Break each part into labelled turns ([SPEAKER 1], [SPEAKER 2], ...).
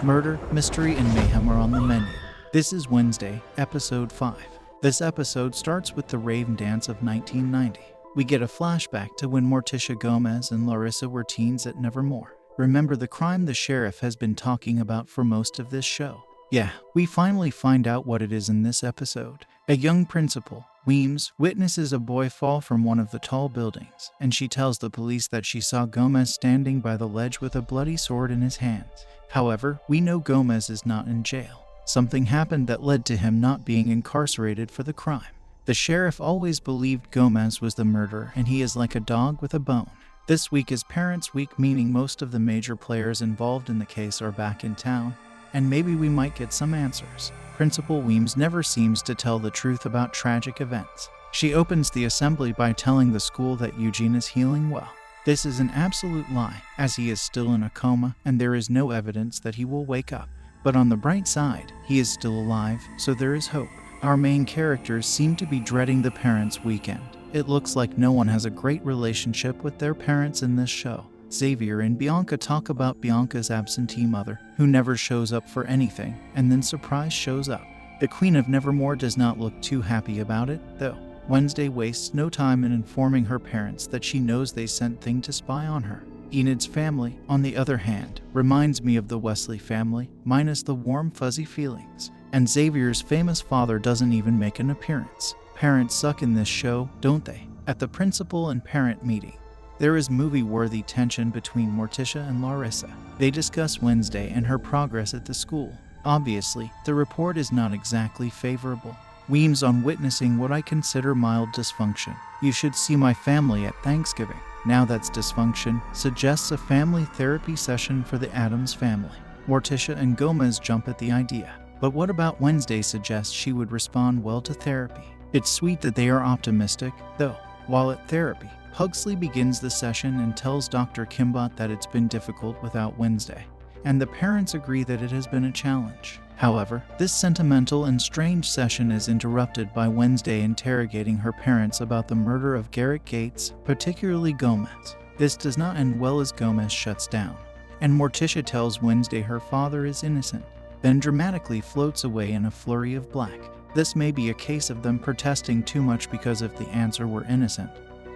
[SPEAKER 1] Murder, mystery, and mayhem are on the menu. This is Wednesday, episode 5. This episode starts with the Raven Dance of 1990. We get a flashback to when Morticia Gomez and Larissa were teens at Nevermore. Remember the crime the sheriff has been talking about for most of this show? Yeah, we finally find out what it is in this episode. A young principal, Weems, witnesses a boy fall from one of the tall buildings, and she tells the police that she saw Gomez standing by the ledge with a bloody sword in his hands. However, we know Gomez is not in jail. Something happened that led to him not being incarcerated for the crime. The sheriff always believed Gomez was the murderer, and he is like a dog with a bone. This week is Parents' Week, meaning most of the major players involved in the case are back in town, and maybe we might get some answers. Principal Weems never seems to tell the truth about tragic events. She opens the assembly by telling the school that Eugene is healing well. This is an absolute lie, as he is still in a coma and there is no evidence that he will wake up. But on the bright side, he is still alive, so there is hope. Our main characters seem to be dreading the parents' weekend. It looks like no one has a great relationship with their parents in this show. Xavier and Bianca talk about Bianca's absentee mother, who never shows up for anything, and then surprise shows up. The Queen of Nevermore does not look too happy about it, though. Wednesday wastes no time in informing her parents that she knows they sent Thing to spy on her. Enid's family, on the other hand, reminds me of the Wesley family, minus the warm fuzzy feelings. And Xavier's famous father doesn't even make an appearance. Parents suck in this show, don't they? At the principal and parent meeting, there is movie-worthy tension between Morticia and Larissa. They discuss Wednesday and her progress at the school. Obviously, the report is not exactly favorable. Weems on witnessing what I consider mild dysfunction. You should see my family at Thanksgiving. Now that's dysfunction, suggests a family therapy session for the Addams family. Morticia and Gomez jump at the idea. But what about Wednesday suggests she would respond well to therapy? It's sweet that they are optimistic, though. While at therapy, Pugsley begins the session and tells Dr. Kimbot that it's been difficult without Wednesday, and the parents agree that it has been a challenge. However, this sentimental and strange session is interrupted by Wednesday interrogating her parents about the murder of Garrett Gates, particularly Gomez. This does not end well as Gomez shuts down, and Morticia tells Wednesday her father is innocent, then dramatically floats away in a flurry of black. This may be a case of them protesting too much, because if the answer were innocent,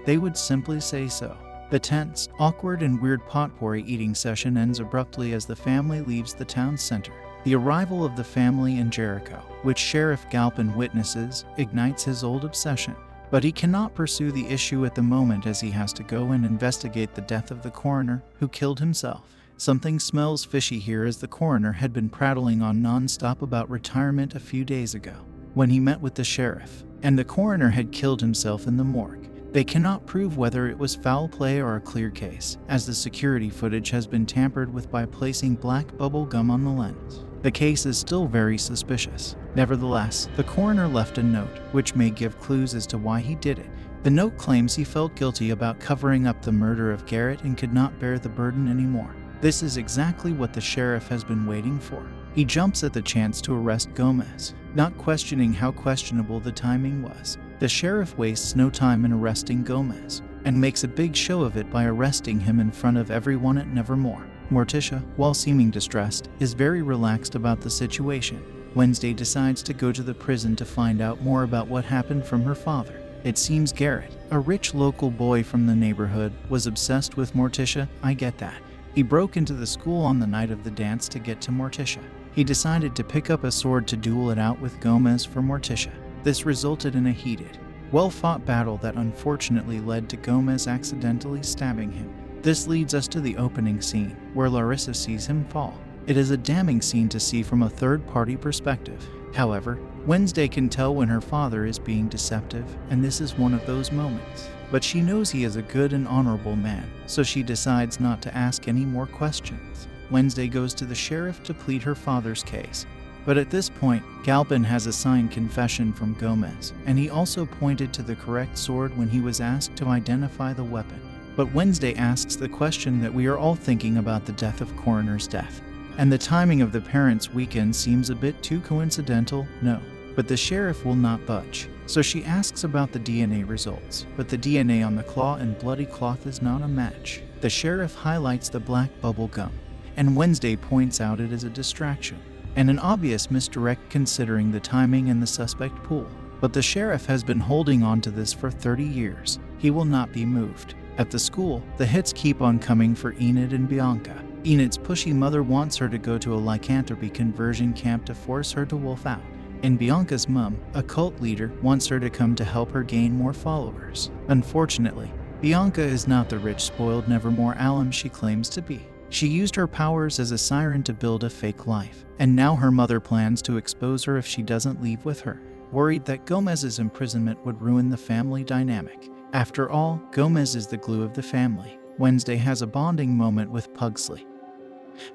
[SPEAKER 1] they would simply say so. The tense, awkward, and weird potpourri eating session ends abruptly as the family leaves the town center. The arrival of the family in Jericho, which Sheriff Galpin witnesses, ignites his old obsession. But he cannot pursue the issue at the moment as he has to go and investigate the death of the coroner, who killed himself. Something smells fishy here, as the coroner had been prattling on non-stop about retirement a few days ago, when he met with the sheriff, and the coroner had killed himself in the morgue. They cannot prove whether it was foul play or a clear case, as the security footage has been tampered with by placing black bubble gum on the lens. The case is still very suspicious. Nevertheless, the coroner left a note, which may give clues as to why he did it. The note claims he felt guilty about covering up the murder of Garrett and could not bear the burden anymore. This is exactly what the sheriff has been waiting for. He jumps at the chance to arrest Gomez, not questioning how questionable the timing was. The sheriff wastes no time in arresting Gomez, and makes a big show of it by arresting him in front of everyone at Nevermore. Morticia, while seeming distressed, is very relaxed about the situation. Wednesday decides to go to the prison to find out more about what happened from her father. It seems Garrett, a rich local boy from the neighborhood, was obsessed with Morticia. I get that. He broke into the school on the night of the dance to get to Morticia. He decided to pick up a sword to duel it out with Gomez for Morticia. This resulted in a heated, well-fought battle that unfortunately led to Gomez accidentally stabbing him. This leads us to the opening scene, where Larissa sees him fall. It is a damning scene to see from a third-party perspective. However, Wednesday can tell when her father is being deceptive, and this is one of those moments. But she knows he is a good and honorable man, so she decides not to ask any more questions. Wednesday goes to the sheriff to plead her father's case. But at this point, Galpin has a signed confession from Gomez, and he also pointed to the correct sword when he was asked to identify the weapon. But Wednesday asks the question that we are all thinking about the death of coroner's death. And the timing of the parents' weekend seems a bit too coincidental, no. But the sheriff will not budge. So she asks about the DNA results, but the DNA on the claw and bloody cloth is not a match. The sheriff highlights the black bubble gum, and Wednesday points out it is a distraction and an obvious misdirect considering the timing and the suspect pool. But the sheriff has been holding on to this for 30 years. He will not be moved. At the school, the hits keep on coming for Enid and Bianca. Enid's pushy mother wants her to go to a lycanthropy conversion camp to force her to wolf out. And Bianca's mom, a cult leader, wants her to come to help her gain more followers. Unfortunately, Bianca is not the rich, spoiled Nevermore alum she claims to be. She used her powers as a siren to build a fake life, and now her mother plans to expose her if she doesn't leave with her, worried that Gomez's imprisonment would ruin the family dynamic. After all, Gomez is the glue of the family. Wednesday has a bonding moment with Pugsley,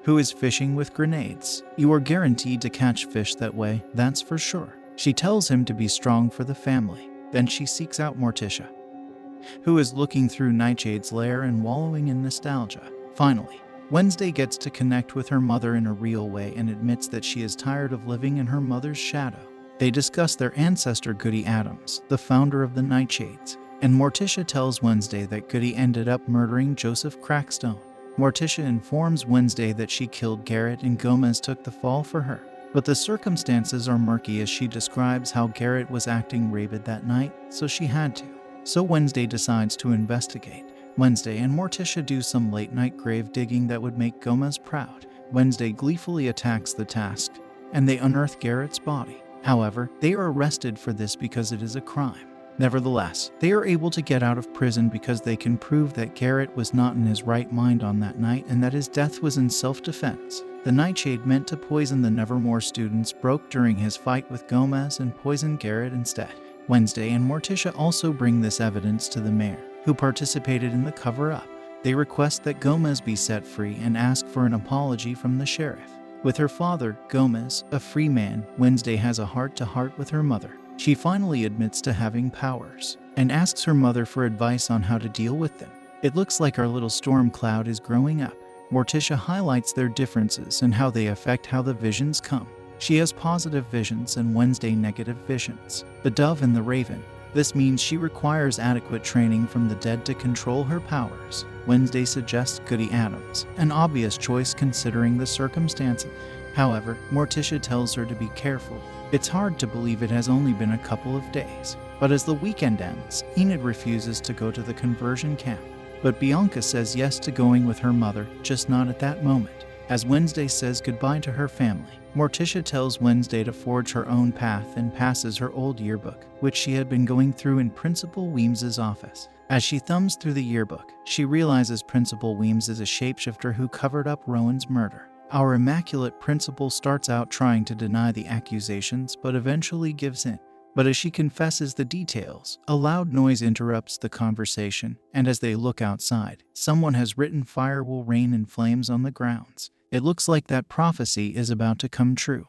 [SPEAKER 1] who is fishing with grenades. You are guaranteed to catch fish that way, that's for sure. She tells him to be strong for the family. Then she seeks out Morticia, who is looking through Nightshade's lair and wallowing in nostalgia. Finally, Wednesday gets to connect with her mother in a real way and admits that she is tired of living in her mother's shadow. They discuss their ancestor Goody Adams, the founder of the Nightshades, and Morticia tells Wednesday that Goody ended up murdering Joseph Crackstone. Morticia informs Wednesday that she killed Garrett and Gomez took the fall for her. But the circumstances are murky as she describes how Garrett was acting rabid that night, so she had to. So Wednesday decides to investigate. Wednesday and Morticia do some late-night grave digging that would make Gomez proud. Wednesday gleefully attacks the task, and they unearth Garrett's body. However, they are arrested for this because it is a crime. Nevertheless, they are able to get out of prison because they can prove that Garrett was not in his right mind on that night and that his death was in self-defense. The Nightshade meant to poison the Nevermore students broke during his fight with Gomez and poisoned Garrett instead. Wednesday and Morticia also bring this evidence to the mayor, who participated in the cover-up. They request that Gomez be set free and ask for an apology from the sheriff. With her father, Gomez, a free man, Wednesday has a heart-to-heart with her mother. She finally admits to having powers and asks her mother for advice on how to deal with them. It looks like our little storm cloud is growing up. Morticia highlights their differences and how they affect how the visions come. She has positive visions and Wednesday negative visions. The dove and the raven. This means she requires adequate training from the dead to control her powers. Wednesday suggests Goody Adams, an obvious choice considering the circumstances. However, Morticia tells her to be careful. It's hard to believe it has only been a couple of days. But as the weekend ends, Enid refuses to go to the conversion camp. But Bianca says yes to going with her mother, just not at that moment. As Wednesday says goodbye to her family, Morticia tells Wednesday to forge her own path and passes her old yearbook, which she had been going through in Principal Weems's office. As she thumbs through the yearbook, she realizes Principal Weems is a shapeshifter who covered up Rowan's murder. Our immaculate principal starts out trying to deny the accusations, but eventually gives in. But as she confesses the details, a loud noise interrupts the conversation, and as they look outside, someone has written "Fire will rain in flames" on the grounds. It looks like that prophecy is about to come true.